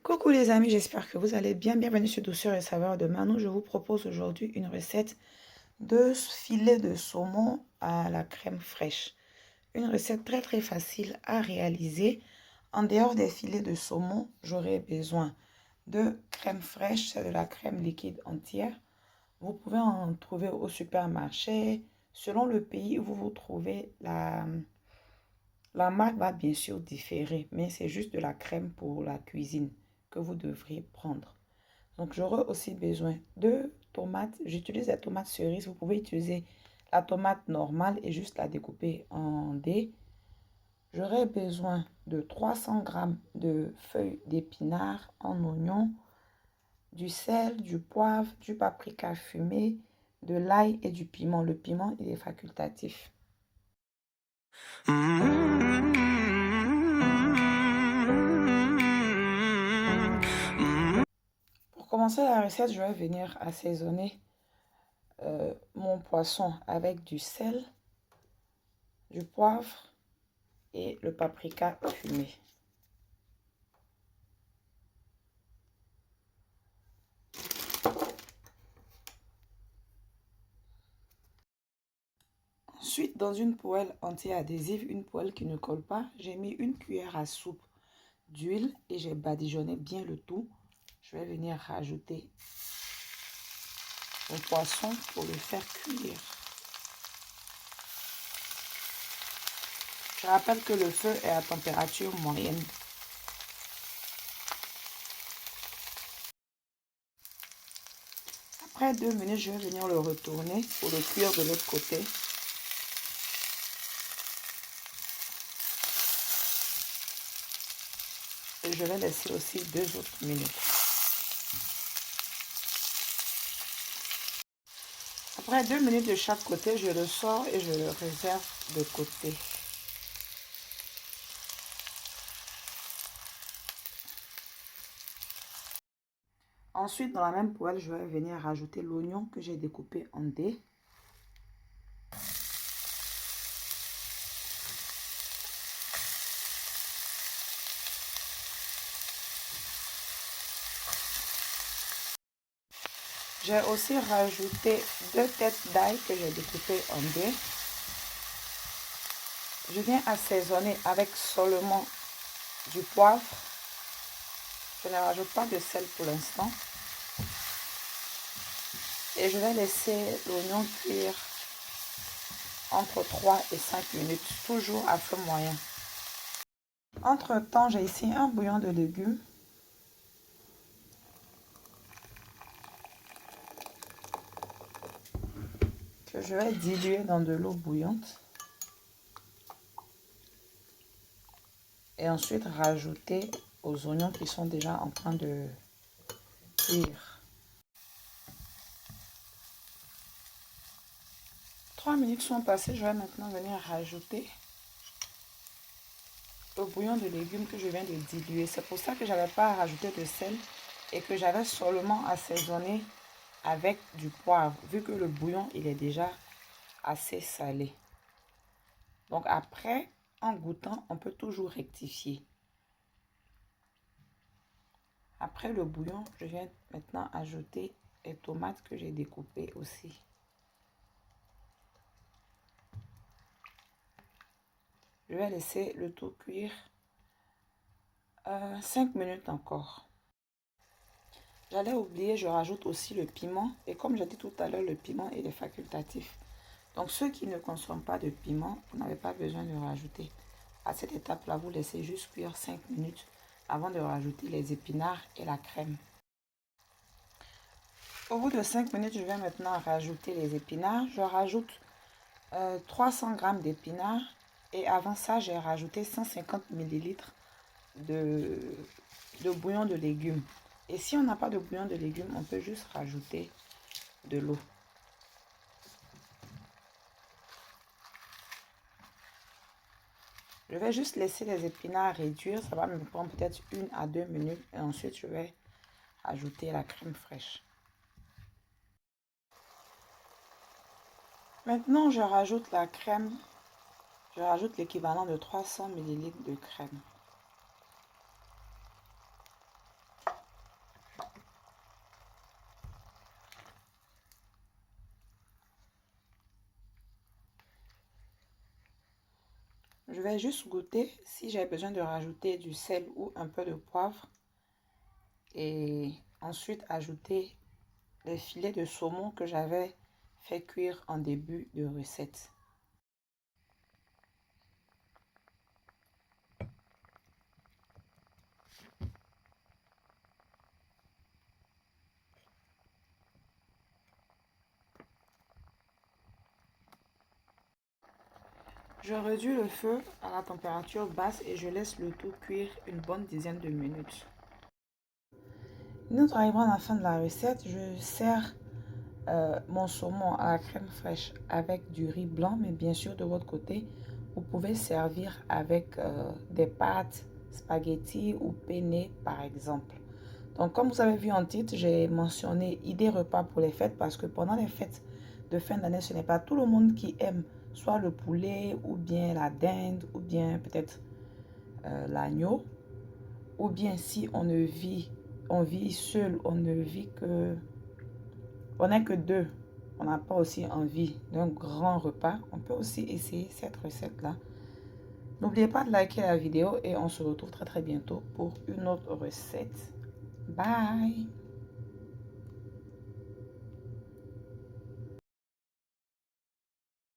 Coucou les amis, j'espère que vous allez bien. Bienvenue sur Douceur et Saveur de Manou. Je vous propose aujourd'hui une recette de filet de saumon à la crème fraîche. Une recette très facile à réaliser. En dehors des filets de saumon, j'aurai besoin de crème fraîche, c'est de la crème liquide entière. Vous pouvez en trouver au supermarché. Selon le pays où vous vous trouvez, la marque va bien sûr différer, mais c'est juste de la crème pour la cuisine que vous devriez prendre. Donc, j'aurai aussi besoin de tomates. J'utilise la tomate cerise. Vous pouvez utiliser la tomate normale et juste la découper en dés. J'aurai besoin de 300 g de feuilles d'épinards en oignon, du sel, du poivre, du paprika fumé, de l'ail et du piment. Le piment, il est facultatif. Pour commencer la recette, je vais venir assaisonner mon poisson avec du sel, du poivre et le paprika fumé. Ensuite, dans une poêle anti-adhésive, une poêle qui ne colle pas, j'ai mis une cuillère à soupe d'huile et j'ai badigeonné bien le tout. Je vais venir rajouter mon poisson pour le faire cuire. Je rappelle que le feu est à température moyenne. Après 2 minutes, je vais venir le retourner pour le cuire de l'autre côté. Et je vais laisser aussi 2 autres minutes. Après 2 minutes de chaque côté, je le sors et je le réserve de côté. Ensuite, dans la même poêle, je vais venir rajouter l'oignon que j'ai découpé en dés. J'ai aussi rajouté 2 têtes d'ail que j'ai découpées en dés. Je viens assaisonner avec seulement du poivre. Je ne rajoute pas de sel pour l'instant. Et je vais laisser l'oignon cuire entre 3 et 5 minutes, toujours à feu moyen. Entre-temps, j'ai ici un bouillon de légumes. Que je vais diluer dans de l'eau bouillante. Et ensuite rajouter aux oignons qui sont déjà en train de cuire. 3 minutes sont passées, je vais maintenant venir rajouter le bouillon de légumes que je viens de diluer. C'est pour ça que je n'avais pas rajouté de sel et que j'avais seulement assaisonné avec du poivre, vu que le bouillon il est déjà assez salé. Donc après, en goûtant, on peut toujours rectifier. Après le bouillon, je viens maintenant ajouter les tomates que j'ai découpées aussi. Je vais laisser le tout cuire 5 minutes encore. J'allais oublier, je rajoute aussi le piment. Et comme j'ai dit tout à l'heure, le piment il est facultatif. Donc ceux qui ne consomment pas de piment, vous n'avez pas besoin de rajouter. À cette étape-là, vous laissez juste cuire 5 minutes avant de rajouter les épinards et la crème. Au bout de 5 minutes, je vais maintenant rajouter les épinards. Je rajoute 300 g d'épinards. Et avant ça, j'ai rajouté 150 ml de bouillon de légumes. Et si on n'a pas de bouillon de légumes, on peut juste rajouter de l'eau. Je vais juste laisser les épinards réduire. Ça va me prendre peut-être 1 à 2 minutes. Et ensuite, je vais ajouter la crème fraîche. Maintenant, je rajoute la crème. Je rajoute l'équivalent de 300 ml de crème. Je vais juste goûter si j'ai besoin de rajouter du sel ou un peu de poivre. Et ensuite ajouter les filets de saumon que j'avais fait cuire en début de recette. Je réduis le feu à la température basse et je laisse le tout cuire une bonne dizaine de minutes. Nous arrivons à la fin de la recette. Je sers mon saumon à la crème fraîche avec du riz blanc, mais bien sûr de votre côté, vous pouvez servir avec des pâtes, spaghetti ou penne par exemple. Donc comme vous avez vu en titre, j'ai mentionné idée repas pour les fêtes parce que pendant les fêtes de fin d'année, ce n'est pas tout le monde qui aime soit le poulet ou bien la dinde ou bien peut-être l'agneau, ou bien si on vit seul, on ne vit que on n'est que deux. On n'a pas aussi envie d'un grand repas. On peut aussi essayer cette recette-là. N'oubliez pas de liker la vidéo et on se retrouve très bientôt pour une autre recette. Bye!